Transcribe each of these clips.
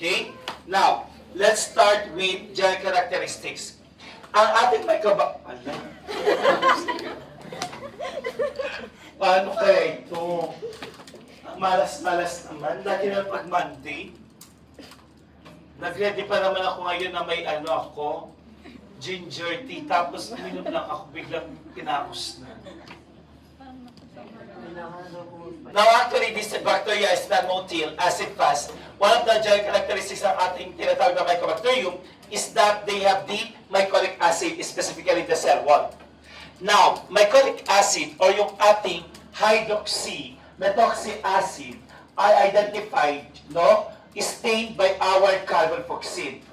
Okay? Now, let's start with gel characteristics. Ang ating paano kaya ito? Ang malas-malas naman. Lagi na pag Monday. Nag-ready pa naman ako ngayon na may ginger tea. Tapos uminom lang ako, biglang tinapos na. Now actually, this bacteria is non-motile, acid fast. One of the gel characteristics ng ating tinatawag na Mycobacterium is that they have deep mycolic acid, specifically the cell wall. Now, mycolic acid or yung ating hydroxy-methoxy acid ay identified, stained by our carbamazepine,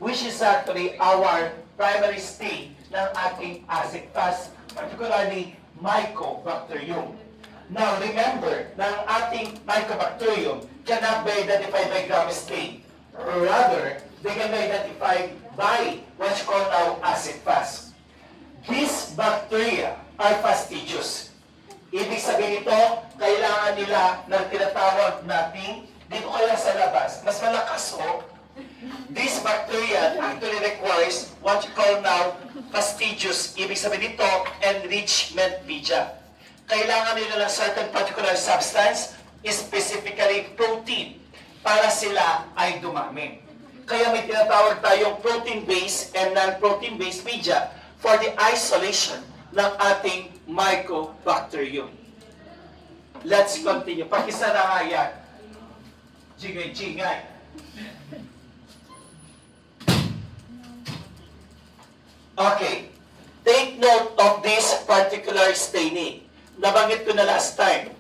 which is actually our primary stain ng ating acid fast, particularly Mycobacterium. Now, remember na ang ating Mycobacterium cannot be identified by gram stain. Rather, they can be identified by what you call now acid fast. These bacteria are fastidious. Ibig sabihin ito, kailangan nila ng tinatawag nating, dito kaya sa labas, mas malakas this bacteria actually requires what you call now fastidious. Ibig sabihin ito, enrichment media. Kailangan nila ng certain particular substance, specifically protein, para sila ay dumami. Kaya may tinatawag tayong protein-based and non-protein-based media for the isolation ng ating Mycobacterium. Let's continue. Pakisara nga yan. Jingay-jingay. Okay. Take note of this particular staining. Nabanggit ko na last time.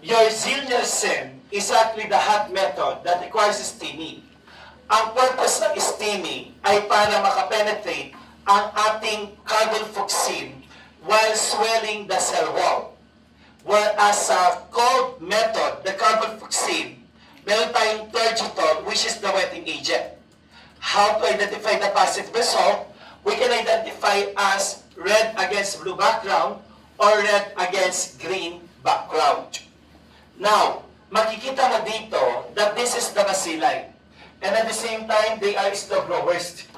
Your Zillner-Sen is actually the hot method that requires steaming. Ang purpose ng steaming ay para makapenetrate ang ating carbamazepine while swelling the cell wall. Whereas sa cold method, the carbamazepine, meron tayong tergitol, which is the wetting agent. How to identify the positive result? We can identify as red against blue background or red against green background. Now, makikita mo dito that this is the bacilli. And at the same time, they are slow growers.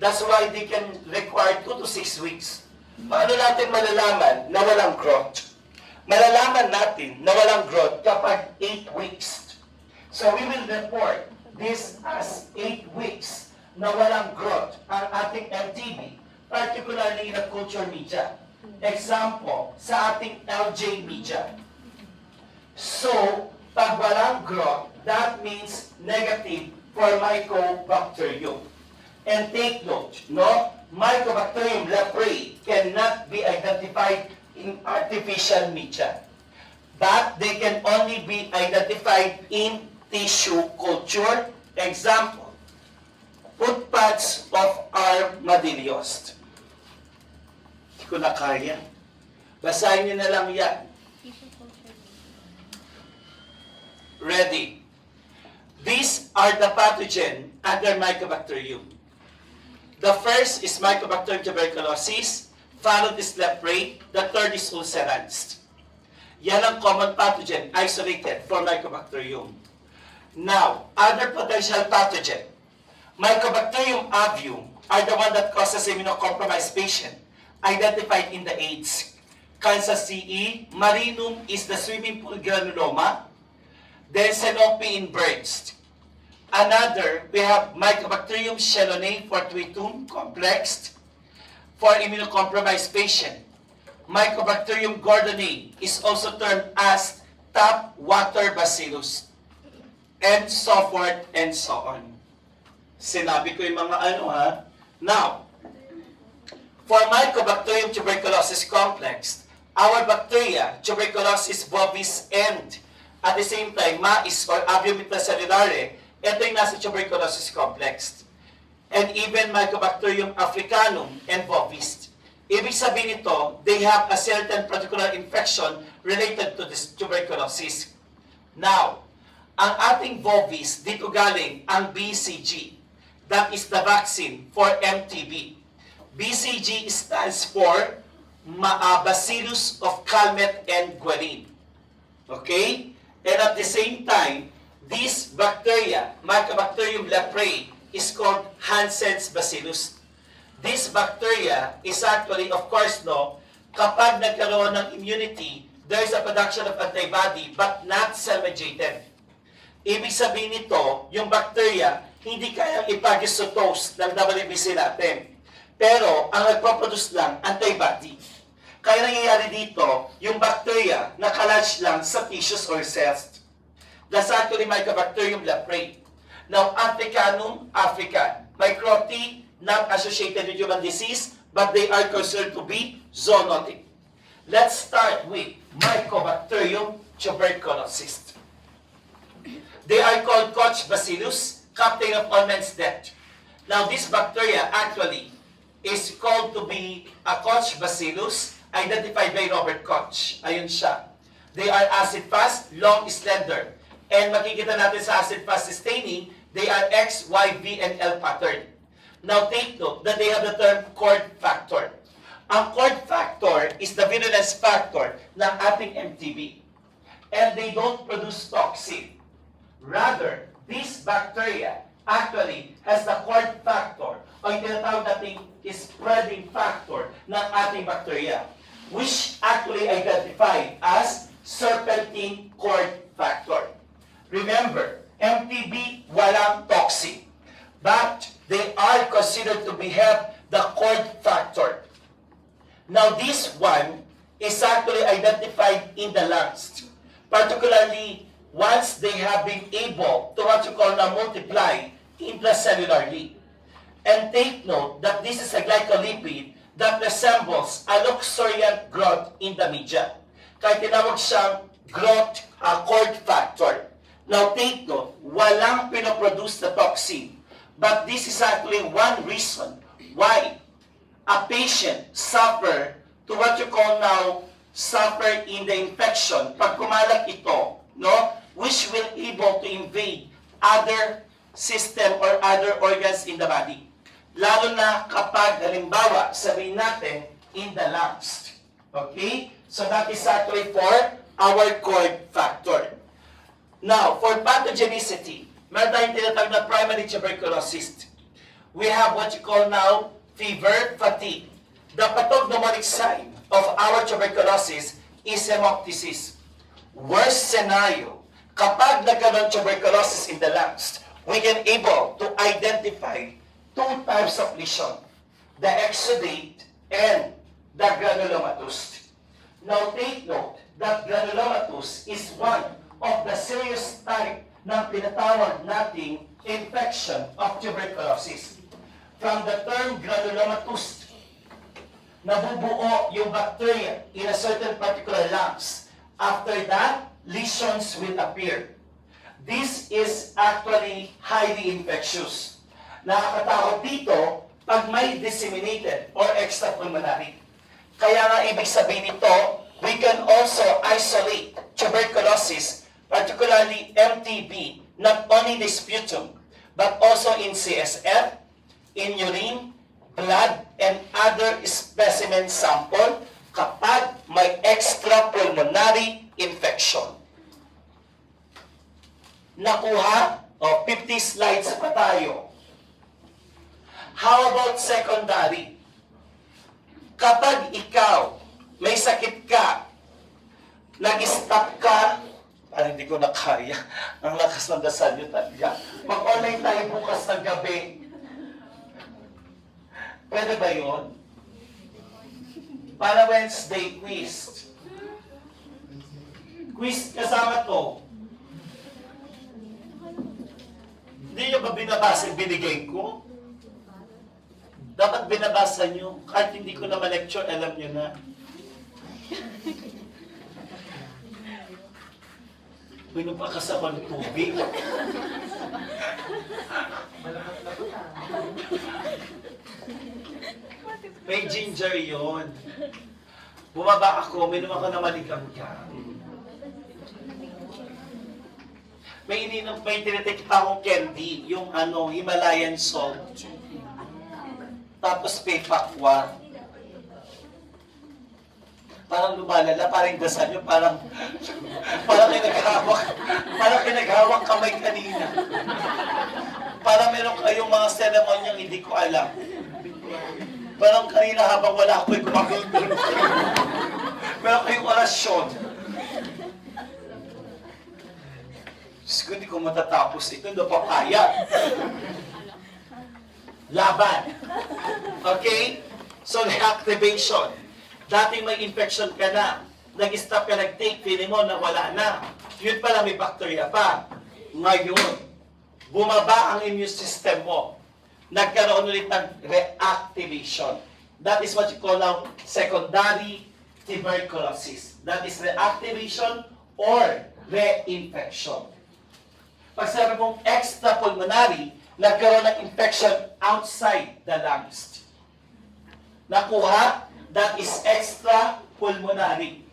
That's why they can require 2 to 6 weeks. Paano natin malalaman na walang growth? Malalaman natin na walang growth kapag 8 weeks. So we will report this as 8 weeks na walang growth ang ating MTB, particularly in the culture media. Example, sa ating LJ media. So, pag walang growth, that means negative for Mycobacterium. And take note, Mycobacterium leprae cannot be identified in artificial media. But they can only be identified in tissue culture. Example, footpads of armadillos. Hindi ko na kaya. Basahin niyo na lang yan. Ready. These are the pathogen under Mycobacterium. The first is Mycobacterium tuberculosis, followed is leprae, the third is ulcerans. Yan ang common pathogen isolated for Mycobacterium. Now, other potential pathogen. Mycobacterium avium are the one that causes immunocompromised patient, identified in the AIDS. Kansas CE, marinum is the swimming pool granuloma, then Sanope in birds. Another, we have Mycobacterium chelonae fortuitum complex for immunocompromised patient. Mycobacterium gordonii is also termed as tap water bacillus, and so forth and so on. Sinabi ko yung mga Now, for Mycobacterium tuberculosis complex, our bacteria, tuberculosis bovis and at the same time, mais or Avium intracellulare, ito yung nasa tuberculosis complex. And even Mycobacterium africanum and bovis. Ibig sabihin nito, they have a certain particular infection related to this tuberculosis. Now, ang ating bovis, dito galing ang BCG. That is the vaccine for MTB. BCG stands for Bacillus of Calmette and Guerin. Okay? And at the same time, this bacteria, Mycobacterium Hansen's bacillus. This bacteria is actually, of course, no, kapag nagkaroon ng immunity, there is a production of antibody but not cell-mediated. Ibig sabihin nito, yung bacteria, hindi kayang ipag-isotose ng WBC natin. Pero, ang nagpo-produce lang, antibody. Kaya nangyayari dito, yung bacteria, nakalodge lang sa tissues or cells. That's actually Mycobacterium leprae. Now, Africanum african. Microti, not associated with human disease, but they are considered to be zoonotic. Let's start with Mycobacterium tuberculosis. They are called Koch bacillus, captain of all men's death. Now, this bacteria actually is called to be a Koch bacillus, identified by Robert Koch. Ayun siya. They are acid-fast, long, slender. And makikita natin sa acid-fast staining, they are X, Y, V, and L pattern. Now, take note that they have the term cord factor. Ang cord factor is the virulence factor ng ating MTB. And they don't produce toxin. Rather, this bacteria actually has the cord factor o yung tinatawag natin spreading factor ng ating bacteria, which actually identified as serpentine cord factor. Remember, MTB walang toxin, but they are considered to have the cord factor. Now, this one is actually identified in the lungs, particularly once they have been able to what you call now multiply intracellularly. And take note that this is a glycolipid that resembles a luxuriant growth in the media. Kaya tinawag siyang growth cord factor. Now take note, walang pinoproduce na toxin. But this is actually one reason why a patient suffer to what you call now suffer in the infection. Pag kumalat ito, no, which will able to invade other system or other organs in the body. Lalo na kapag, halimbawa, sabihin natin, in the lungs. Okay? So that is actually for our cord factor. Now, for pathogenicity, meron tayong tinatawag na primary tuberculosis. We have what you call now fever, fatigue. The pathognomonic sign of our tuberculosis is hemoptysis. Worst scenario, kapag nagkaroon tuberculosis in the lungs, we can able to identify two types of lesion, the exudate and the granulomatous. Now take note that granulomatous is one of the serious type ng tinatawag nating infection of tuberculosis. From the term granulomatous, nabubuo yung bacteria in a certain particular lungs. After that, lesions will appear. This is actually highly infectious. Nakakatakot dito pag may disseminated or extrapulmonary. Kaya nga ibig sabihin nito, we can also isolate tuberculosis, particularly MTB, not only the sputum, but also in CSF, in urine, blood, and other specimen sample kapag may extrapulmonary infection. Nakuha? O, 50 slides pa tayo. How about secondary? Kapag ikaw, may sakit ka, nag-stop ka, parang hindi ko na kaya. Ang lakas ng dasal nyo talaga. Mag-online tayo bukas ng gabi. Pwede ba yun? Para Wednesday quiz. Quiz kasama to. Hindi nyo ba binabasa yung binigay ko? Dapat binabasa nyo. Kahit hindi ko naman lecture, alam nyo na. Pinupakas ako ng tubig. May ginger yon. Bumaba ako, minom ako na malikam-kam. May tinitik pa akong candy, yung Himalayan salt. Tapos pepakwa. Parang lumalala, parang dasal nyo, parang pinaghawak kamay kanina. Para meron kayong mga seremonyang hindi ko alam. Parang kanina habang wala ako'y gumagawin. Meron kayong orasyon. Diyos ko, hindi ko matatapos ito. Hindi pa kaya. Laban. Okay? So, reactivation. Dating may infection ka na. Nag-stop ka, nag-take, feeling mo na wala na. Yun pala, may bacteria pa. Ngayon, bumaba ang immune system mo. Nagkaroon ulit ng reactivation. That is what you call now secondary tuberculosis. That is reactivation or reinfection. Pag sabi mong extrapulmonary, nagkaroon ng infection outside the lungs. Nakuha, that is extrapulmonary.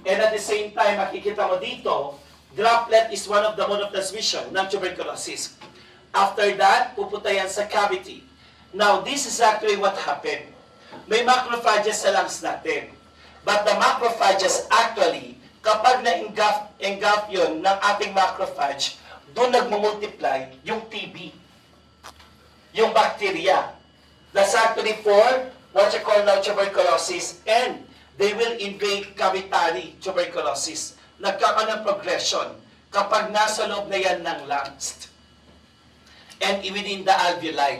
And at the same time, makikita mo dito, droplet is one of the mode of transmission ng tuberculosis. After that, pupunta yan sa cavity. Now, this is actually what happened. May macrophages sa lungs natin. But the macrophages actually, kapag na-engulf yun ng ating macrophage, doon nagmumultiply yung TB. Yung bacteria. That's actually for what you call now tuberculosis. And they will invade cavitary tuberculosis. Nagkakaroon ng progression kapag nasa loob na yan ng lungs. And within the alveoli.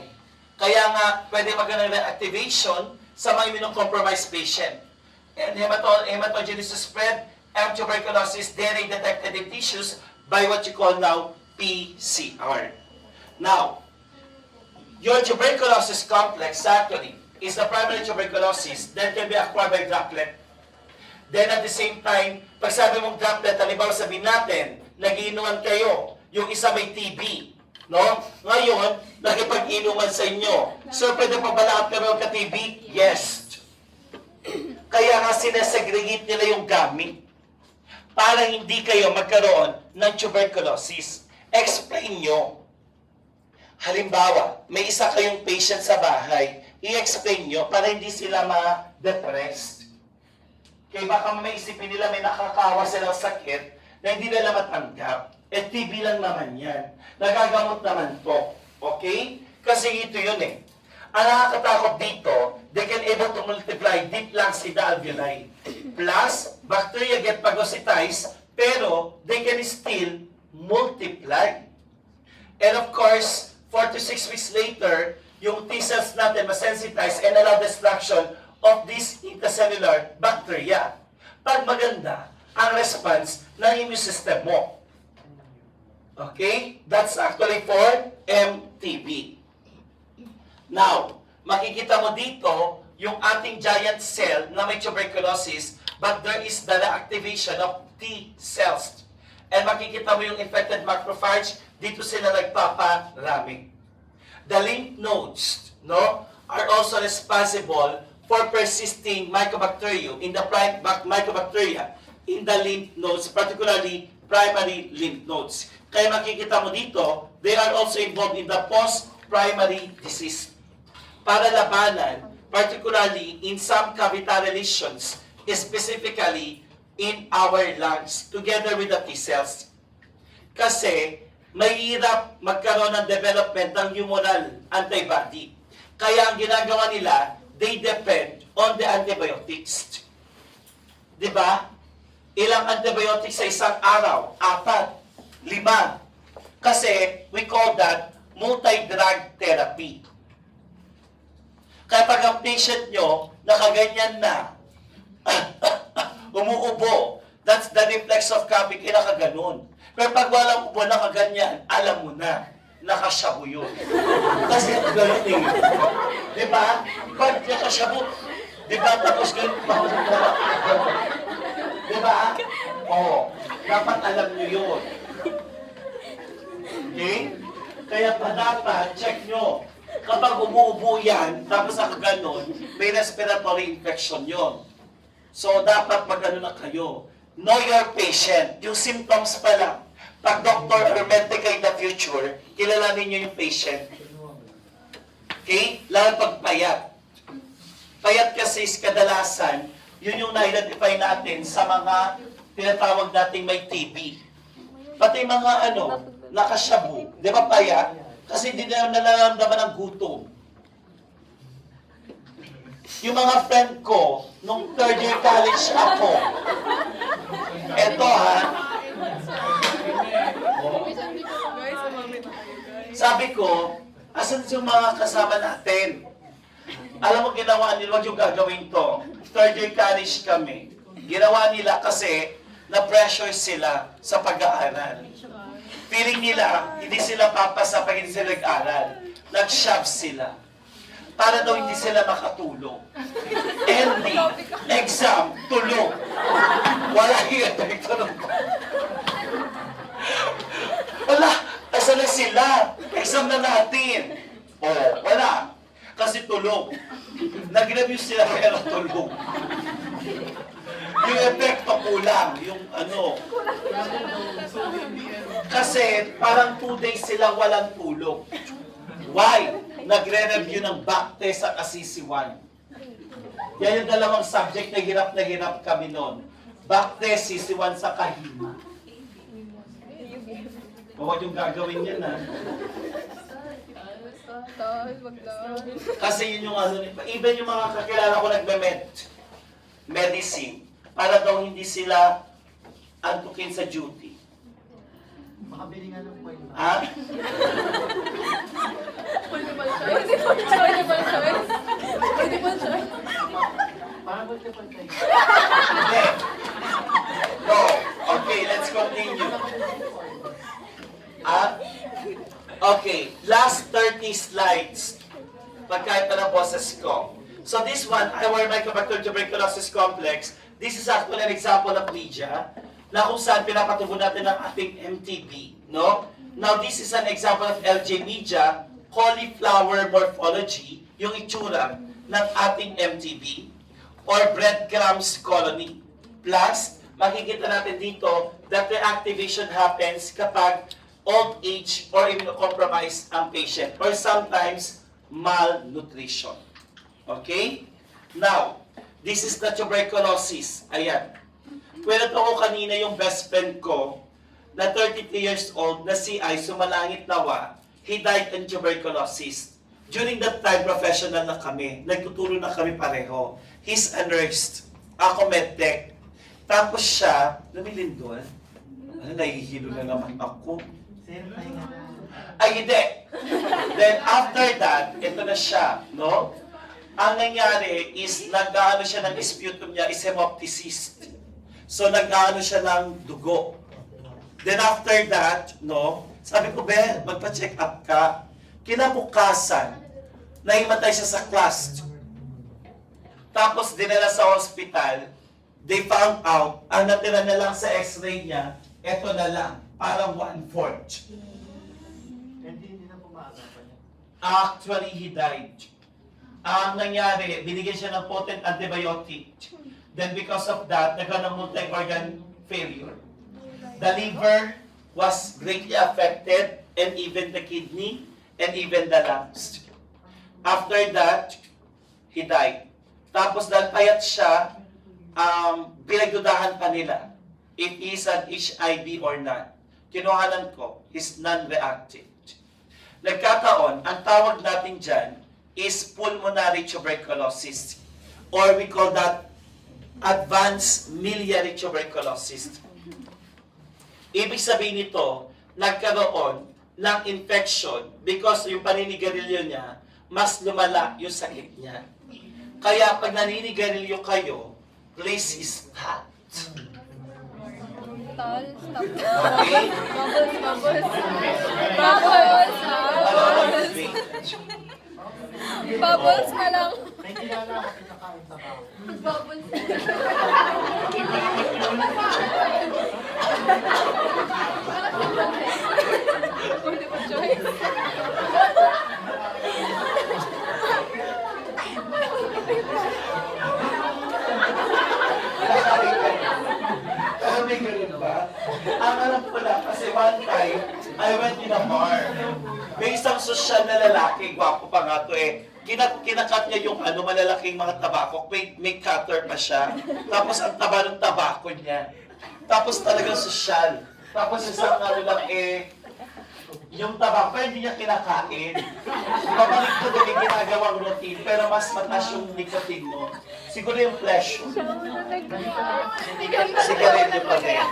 Kaya nga, pwede magandang reactivation sa mga immunocompromised patient. And hematogenesis spread and tuberculosis, they are detected in tissues by what you call now PCR. Now, your tuberculosis complex actually is the primary tuberculosis that can be acquired by droplet. Then at the same time, pag sabi mong droplet, halimbawa sabihin natin, nag-iinuman kayo, yung isa may TB. No? Ngayon, nakipag-inuman sa inyo. So, pwede pa ba lahat kayo ka-TB? Yes. Kaya nga sinasegregate nila yung gamit para hindi kayo magkaroon ng tuberculosis. Explain nyo. Halimbawa, may isa kayong patient sa bahay, i-explain nyo para hindi sila ma-depressed. Kaya baka may isipin nila may nakakawa silang sakit na hindi nila matanggap. Eh, TB lang naman yan. Nagagamot naman to. Okay? Kasi ito yun eh. Ang nakakatakot dito, they can able to multiply deep lungs in the alveoli. Plus, bacteria get phagocytized, pero they can still multiply. And of course, 4 to 6 weeks later, yung T-cells natin masensitize and allow destruction of this intracellular bacteria. Pag maganda ang response ng immune system mo. Okay? That's actually for MTB. Now, makikita mo dito yung ating giant cell na may tuberculosis, but there is the reactivation of T cells. And makikita mo yung infected macrophage, dito sila nagpaparami. The lymph nodes, no, are also responsible for persisting mycobacterium in the mycobacteria in the lymph nodes, particularly primary lymph nodes. Kaya makikita mo dito, they are also involved in the post-primary disease. Para labanan, particularly in some cavitary lesions, specifically in our lungs, together with the T cells. Kasi, mahirap magkaroon ng development ng humoral antibody. Kaya ang ginagawa nila, they depend on the antibiotics. Diba? Ilang antibiotics sa isang araw? 4, 5. Kasi, we call that multi-drug therapy. Kaya pag ang patient nyo, nakaganyan na, umuubo, that's the reflex of coughing, nakaganon. Pero pag walang ubo, nakaganyan, alam mo na, nakasyabu yun. Kasi gano'n eh. Diba? Pag nakasyabu, diba? Tapos gano'n pa. Diba? Oo. Dapat alam nyo yun. Okay? Kaya pa dapat, check nyo. Kapag umuubo yan, tapos nakaganon, may respiratory infection yon. So, dapat mag-ano na kayo. Know your patient. Yung symptoms pa lang. Pag doctor or medical in the future, kilalanin nyo yung patient. Okay? Lalo pag payat. Payat kasi is kadalasan, yun yung na-identify natin sa mga tinatawag nating may TB. Pati mga nakasyabu. Di ba payat? Kasi hindi na nararamdaman ng gutom. Yung mga friend ko, nung third year college ako, eto ha, sabi ko, asan yung mga kasama natin? Alam mo, ginawa nila, wag yung gagawin to. Third year college kami. Ginawa nila kasi na-pressure sila sa pag-aaral. Feeling nila, hindi sila papasa pag hindi sila nag-aaral. Nag-shove sila. Para daw hindi sila makatulog. Ending, exam, tulog. Wala yung epekto ng wala, asan na sila? Exam na natin. Oh, wala. Kasi tulog. Nag-review sila pero tulog. Yung epekto kulang, yung ano. Kasi parang 2 days sila walang tulog. Why? Nagre-review ng back test sa kasisiwan. Yan yung dalawang subject na hirap kami noon. Back test, sisiwan sa kahima. Huwag yung gagawin yan, ha? Kasi yun yung ano, even yung mga kakilala ko medicine, para daw hindi sila antukin sa duty. Makabili nga ng point. Ha? Multiple choice. Parang multiple choice. Hindi. No. Okay, let's continue. Okay, last 30 slides. Pagkait pa ng boses ko. So this one, our Mycobacterial tuberculosis complex, this is actually an example of media na kung saan pinapatubo natin ang ating MTB, no? Now this is an example of LJ media, cauliflower morphology, yung itsura ng ating MTB, or breadcrumbs colony. Plus, makikita natin dito that the activation happens kapag old age or immunocompromised ang patient, or sometimes malnutrition. Okay? Now, this is the tuberculosis. Ayan. Kwento ko kanina yung best friend ko na 33 years old na si Ay sumalangit nawa. He died in tuberculosis. During that time, professional na kami. Nagtuturo na kami pareho. He's a nurse. Ako medtech. Tapos siya, lumilindol. Ano, nahihilo na naman ako. Ay, hindi. Then after that, ito na siya, no? Ang nangyari is, nag-ano siya ng sputum niya, is hemoptysis. So, nag-ano siya ng dugo. Then after that, no, sabi ko, Ben, magpa-check up ka. Kinabukasan, nahimatay siya sa class. Tapos, dinala sa hospital, they found out, ang natira na lang sa x-ray niya, eto na lang, parang 1/4. Hindi na pumaagapan niya. Actually, he died. Ang nangyari, binigyan siya ng potent antibiotic. Then because of that, nagkaroon ng multi-organ failure. The liver was greatly affected, and even the kidney, and even the lungs. After that, he died. Tapos dahil payat siya, pinagdudahan pa nila if he is an HIV or not. Kinuhanan ko, is non-reactive. Nagkataon, ang tawag natin dyan is pulmonary tuberculosis, or we call that advanced miliary tuberculosis. Ibig sabihin nito, nagkaroon ng infection because yung paninigarilyo niya, mas lumala yung sakit niya. Kaya pag naninigarilyo kayo, please stop. Stop. Okay? Bubbles na lang. May kilala ako pinakain sa kao. Bubbles. Multiple choice. Pero may ganun ba? Ang alam ko lang, kasi one time, I went in a bar. May isang sosyal na lalaki, gwapo pa nga to eh. Kinakat niya yung malalaking mga tabako. May cutter pa siya. Tapos ang taba ng tabako niya. Tapos talagang sosyal. Tapos isang lang Yung tabak, pero hindi niya kinakain. Pabalik ko din yung ginagawang routine, pero mas mataas yung nicotine mo. Siguro yung pleasure. Sigarilyo pa din.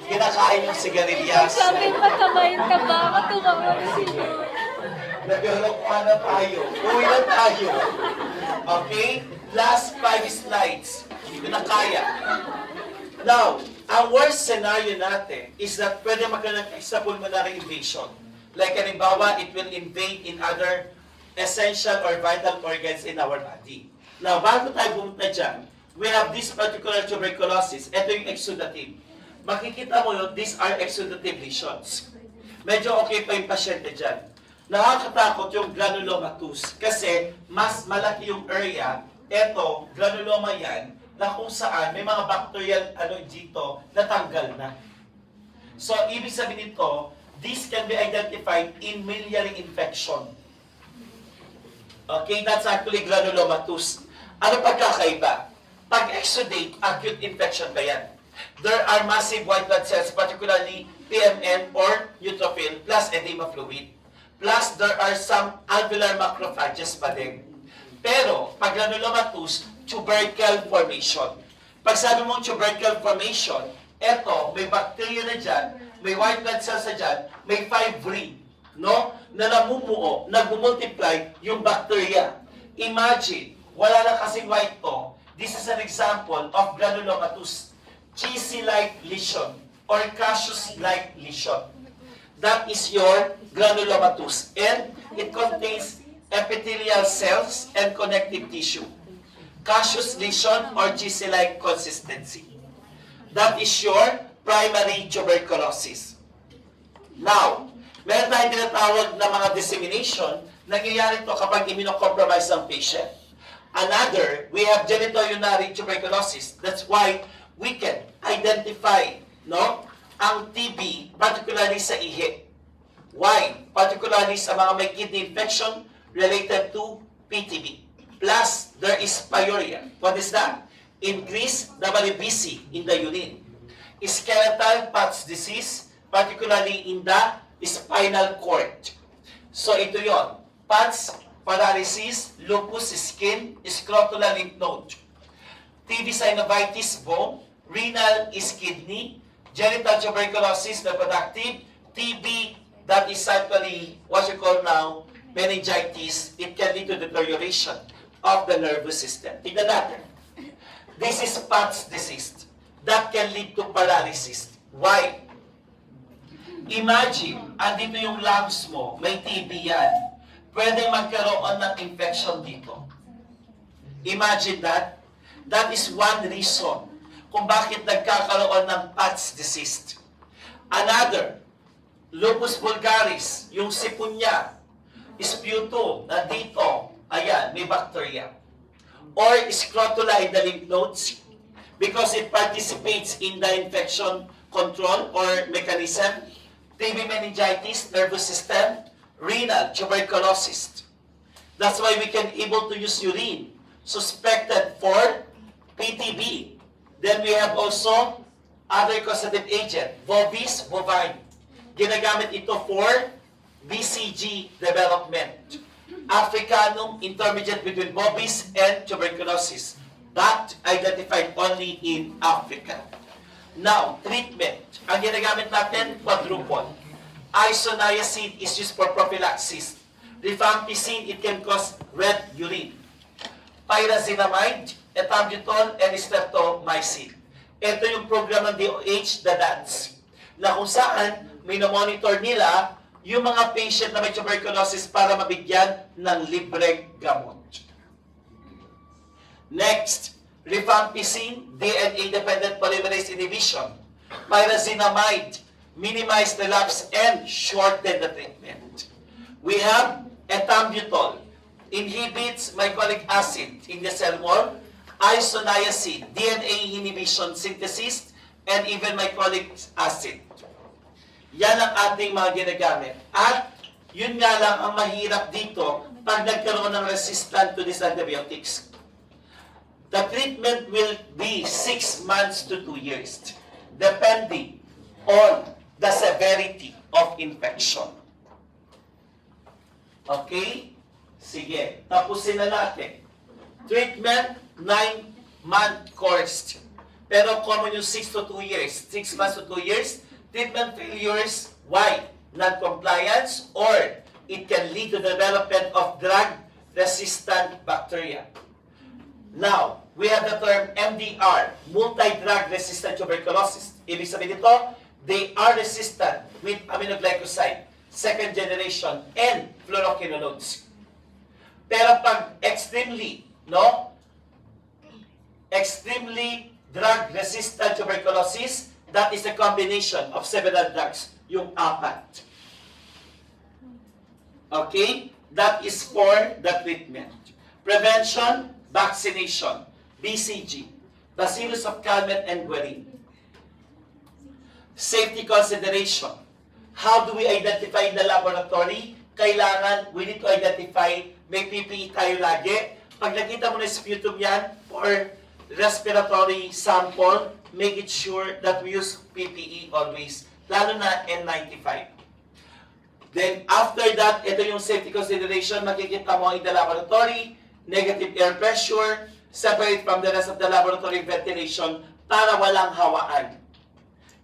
Kinakain yung sigarilyas. Sabi matamayin ka ba? Matumawa si Lord. Nag-alok pa na tayo. Uwi na tayo. Okay? Last 5 slides. Hindi ko na kaya. Now, ang worst scenario natin is that pwede magkaroon ng extrapulmonary invasion. Like, halimbawa, it will invade in other essential or vital organs in our body. Now, bago tayo pumunta dyan, we have this particular tuberculosis. Ito yung exudative. Makikita mo yun, these are exudative lesions. Medyo okay pa yung pasyente dyan. Nakakatakot yung granulomatous kasi mas malaki yung area. Ito, granuloma yan, na kung saan may mga bacterial dito natanggal na. So, ibig sabihin nito, this can be identified in miliary infection. Okay, that's actually granulomatous. Ano pagkakaiba? Pag exudate, acute infection ba yan? There are massive white blood cells, particularly PMN or neutrophil, plus edema fluid. Plus, there are some alveolar macrophages pa din. Pero, pag granulomatous, tubercle formation. Pag sabi mong tubercle formation, eto, may bacteria na dyan, may white blood cells na dyan, may fibrin, no? Na namumuo, nag-multiply yung bacteria. Imagine, wala na kasing white to. This is an example of granulomatous, cheesy-like lesion or cassius-like lesion. That is your granulomatous. And it contains epithelial cells and connective tissue. Cassius lesion or cheesy-like consistency. That is your primary tuberculosis. Now, meron tayong tinatawag na mga dissemination. Nangyayari ito kapag immunocompromised ang patient. Another, we have genitourinary tuberculosis. That's why we can identify, no, ang TB, particularly sa ihi. Why? Particularly sa mga may kidney infection related to PTB. Plus, there is pyuria. What is that? Increased WBC in the urine. Skeletal Patch disease, particularly in the spinal cord. So, ito yon. Patch, paralysis, lupus skin, scrotular lymph node. TB synovitis bone, renal is kidney, genital tuberculosis reproductive, TB that is actually what you call now meningitis. It can lead to deterioration of the nervous system. Tignan natin. This is Patch disease. That can lead to paralysis. Why? Imagine, andito yung lungs mo, may TB yan. Pwede magkaroon ng infection dito. Imagine that. That is one reason kung bakit nagkakaroon ng Patch disease. Another, lupus vulgaris, yung sipon niya, sputum, na dito, ayan, may bacteria. Or scrotula in the lymph nodes, because it participates in the infection control or mechanism. TB meningitis, nervous system, renal, tuberculosis. That's why we can able to use urine suspected for PTB. Then we have also other causative agent, bovis, bovine. Ginagamit ito for BCG development. Africanum intermediate between bovis and tuberculosis. That identified only in Africa. Now, treatment. Ang ginagamit natin, quadruple. Isoniazid is used for prophylaxis. Rifampicin, it can cause red urine. Pyrazinamide, ethambutol, and streptomycin. Ito yung program ng DOH, the DANS, na kung saan may na-monitor nila yung mga patient na may tuberculosis para mabigyan ng libreng gamot. Next, rifampicin, DNA-dependent polymerase inhibition. Pyrazinamide, minimize relapse and shorten the treatment. We have ethambutol, inhibits mycolic acid in the cell wall, isoniazid, DNA inhibition synthesis, and even mycolic acid. Yan ang ating mga ginagamit. At yun nga lang ang mahirap dito pag nagkaroon ng resistant to these antibiotics. The treatment will be 6 months to 2 years, depending on the severity of infection. Okay? Sige, tapusin na natin. Treatment, 9-month course. Pero common yung 6 to 2 years. 6 months to 2 years. Treatment failures, why? Non-compliance, or it can lead to the development of drug-resistant bacteria. Now, we have the term MDR, multi-drug resistant tuberculosis. Ibig sabihin nito, they are resistant with aminoglycoside, second generation, and fluoroquinolones. Pero pag extremely drug-resistant tuberculosis, that is a combination of several drugs, yung 4. Okay? That is for the treatment. Prevention, vaccination, BCG, Bacillus of Calmette and Guerin. Safety consideration. How do we identify in the laboratory? Kailangan, we need to identify, may PPE tayo lagi. Pag nakita mo na sputum yan, or respiratory sample, make it sure that we use PPE always, lalo na N95. Then, after that, ito yung safety consideration, makikita mo in the laboratory, negative air pressure, separate from the rest of the laboratory ventilation para walang hawaan.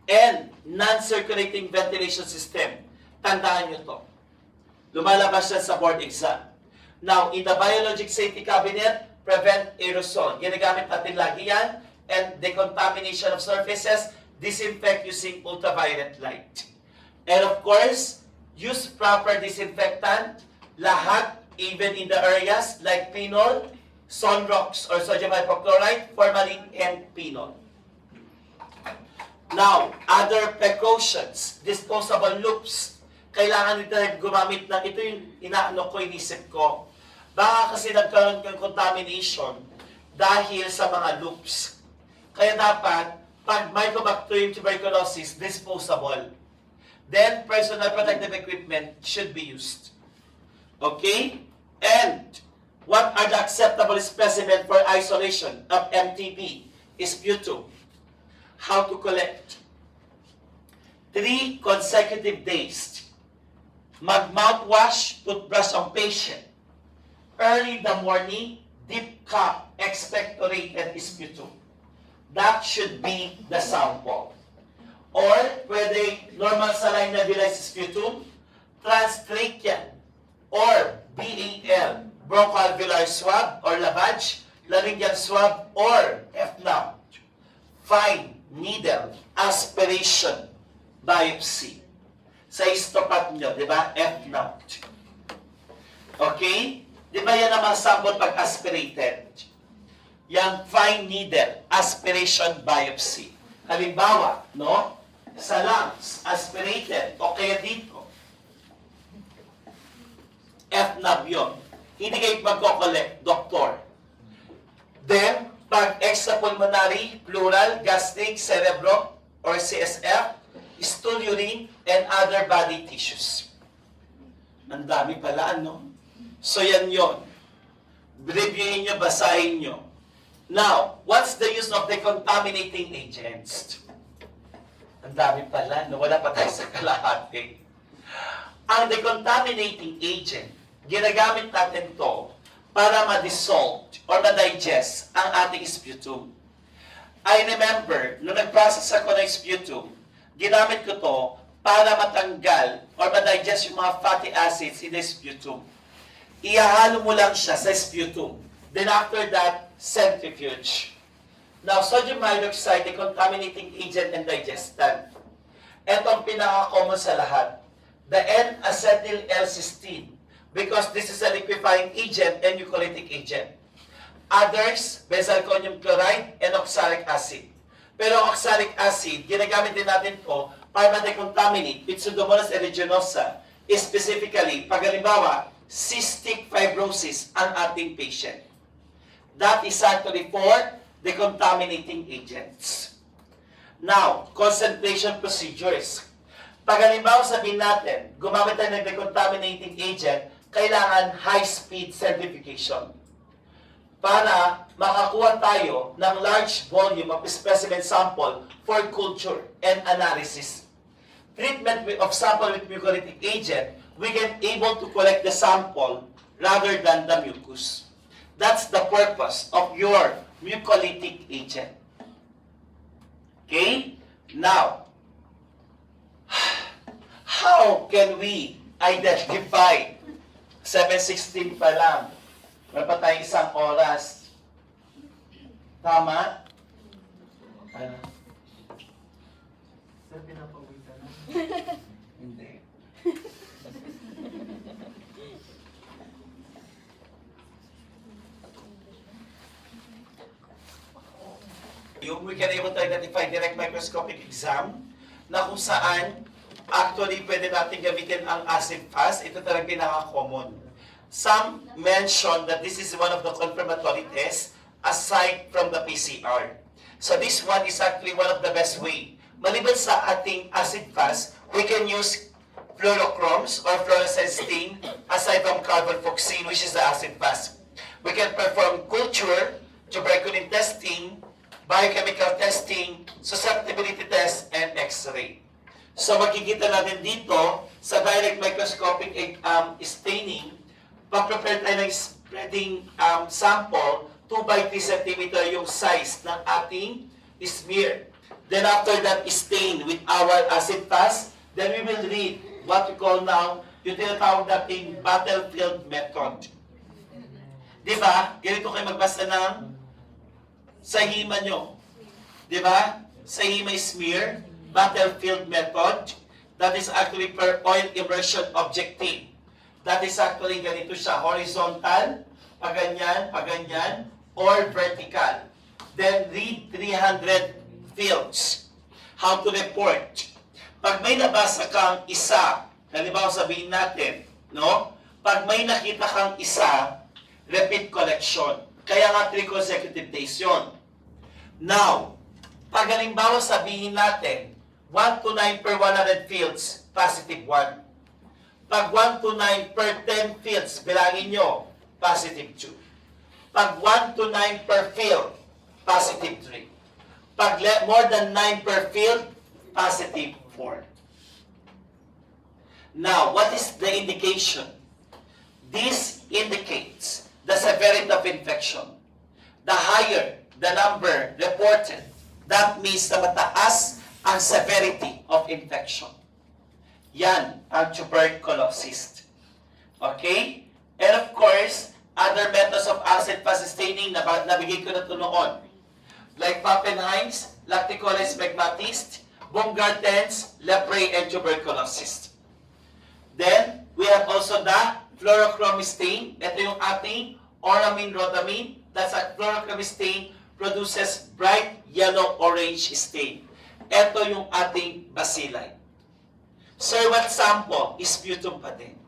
And, non-circulating ventilation system. Tandaan nyo to. Lumalabas siya sa board exam. Now, in the Biologic Safety Cabinet, prevent aerosol. Ginagamit natin lagi yan. And decontamination of surfaces, disinfect using ultraviolet light. And of course, use proper disinfectant, lahat, even in the areas like phenol, Sonrox or sodium hypochlorite, formalin, and phenol. Now, other precautions, disposable loops. Kailangan nito gumamit ng, ito yung inaano ko, inisip ko. Baka kasi nagkaroon ng contamination dahil sa mga loops. Kaya dapat, pag Mycobacterium tuberculosis, disposable. Then, personal protective equipment should be used. Okay? And, what are the acceptable specimen for isolation of MTB? Sputum. How to collect? 3 consecutive days. Mag-mouthwash, toothbrush ang patient. Early in the morning, deep cup, expectorated sputum. That should be the sample. Or, pwede normal saline nebulized sputum, transtracheal, or BAL, bronchoalveolar swab or lavage, laryngeal swab, or FNAB, fine needle aspiration biopsy. Sa histopath nyo, di ba? FNAB. Okay? Di ba yan ang mga sample pag aspirated? Yang fine needle aspiration biopsy. Halimbawa, no? Sa lungs, aspirated, o kaya dito. FNAB yun. Hindi kayo magko-collect, doktor. Then, pag extrapulmonary, pleural, gastric, cerebro, or CSF, stool, urine, and other body tissues. Ang dami pala, ano? So, yan yun. Reviewin nyo, basahin nyo. Now, what's the use of decontaminating agents? Ang dami pala, no? Wala pa tayo sa kalahati. Ang decontaminating agent, ginagamit natin to para ma-dissolve or ma-digest ang ating sputum. I remember, nung nag-process ako ng sputum, ginamit ko to para matanggal or ma-digest yung mga fatty acids in the sputum. Ihahalo mo lang siya sa sputum. Then after that, centrifuge. Now, sodium hydroxide, decontaminating agent and digestant. Ito ang pinaka-common sa lahat. The N-acetyl L-cysteine, because this is a liquefying agent and eucalyptic agent. Others, benzalkonium chloride and oxalic acid. Pero oxalic acid, ginagamit din natin po para ma-decontaminate with Pseudomonas aeruginosa. Specifically, pag halimbawa, cystic fibrosis ang ating patient. That is actually for decontaminating agents. Now, concentration procedures. Pag halimbawa sabihin natin, gumamit tayo ng decontaminating agent, kailangan high-speed centrifugation para makakuha tayo ng large volume of specimen sample for culture and analysis. treatment of sample with mucolytic agent, we can able to collect the sample rather than the mucus. That's the purpose of your mucolytic agent. Okay? Now, how can we identify 7:16 pa lang? Meron pa tayong isang oras. Tama? Ano? Sir, pinapawisan na. Hindi. We can able to identify direct microscopic exam na kung saan actually pwede natin gamitin ang acid fast. Ito talagang pinaka-common. Some mention that this is one of the confirmatory tests aside from the PCR. So this one is actually one of the best way. Maliban sa ating acid fast, we can use fluorochromes or fluorescent stain aside from carbon-14, which is the acid fast. We can perform culture, tuberculin testing, biochemical testing, susceptibility test, and X-ray. So makikita natin dito sa direct microscopic staining, pag-prepare tayo ng spreading sample, 2 by 3 cm yung size ng ating smear. Then after that, stain with our acid fast, then we will read what we call now, yung tinatawag nating battlefield method. Di ba? Ganito kayo magbasa ng sa hima nyo. Di ba? Sa hima smear, battlefield method, that is actually per oil immersion objective. That is actually ganito siya, horizontal, paganyan, or vertical. Then read 300 fields. How to report. Pag may nabasa kang isa, halimbawa sabihin natin, no? Pag may nakita kang isa, repeat collection. Kaya nga 3 consecutive days yun. Now, pag halimbawa sabihin natin, 1 to 9 per 100 fields, positive 1. Pag 1 to 9 per 10 fields, bilangin nyo, positive 2. Pag 1 to 9 per field, positive 3. Pag more than 9 per field, positive 4. Now, what is the indication? This indicates the severity of infection. The higher the number reported, that means na mataas ang severity of infection. Yan ang tuberculosis. Okay? And of course, other methods of acid fast staining na nabigay ko na ito noon. Like Pappenheim's, Lacticolis phlegmatis, Baumgarten's, Lepre, and tuberculosis. Then, we have also the fluorochrome stain. Ito yung ating Oramine rhodamine. That's a fluorochrome stain produces bright yellow-orange stain. Ito yung ating bacilli. Sir, what sample? Sputum pa din.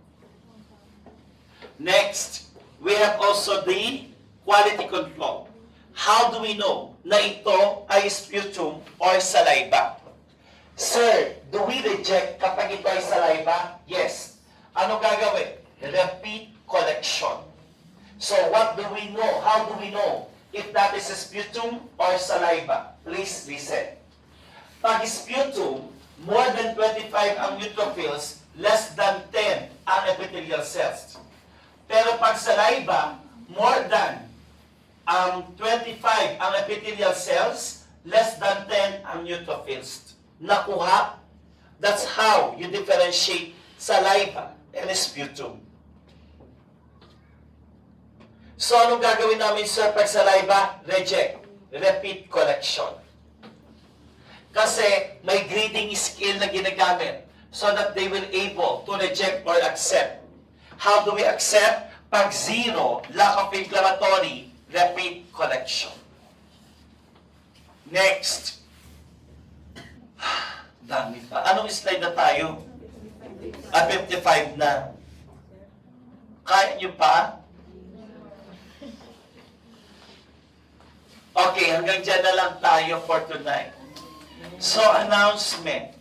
Next, we have also the quality control. How do we know na ito ay sputum or saliva? Sir, do we reject kapag ito ay saliva? Yes. Ano gagawin? Repeat collection. So what do we know? How do we know if that is sputum or saliva? Please listen. Pag sputum, more than 25 ang neutrophils, less than 10 ang epithelial cells. Pero pag saliva, more than 25 ang epithelial cells, less than 10 ang neutrophils. Nakuha? That's how you differentiate saliva and sputum. So, anong gagawin namin, sir, pag saliva? Reject. Repeat collection. Kasi may grading scale na ginagamit so that they will able to reject or accept. How do we accept? Pag 0, lack of inflammatory, repeat collection. Next. Dami pa. Anong slide na tayo? 55 na. Kaya nyo pa? Okay, hanggang dyan na lang tayo for tonight. So, announcement.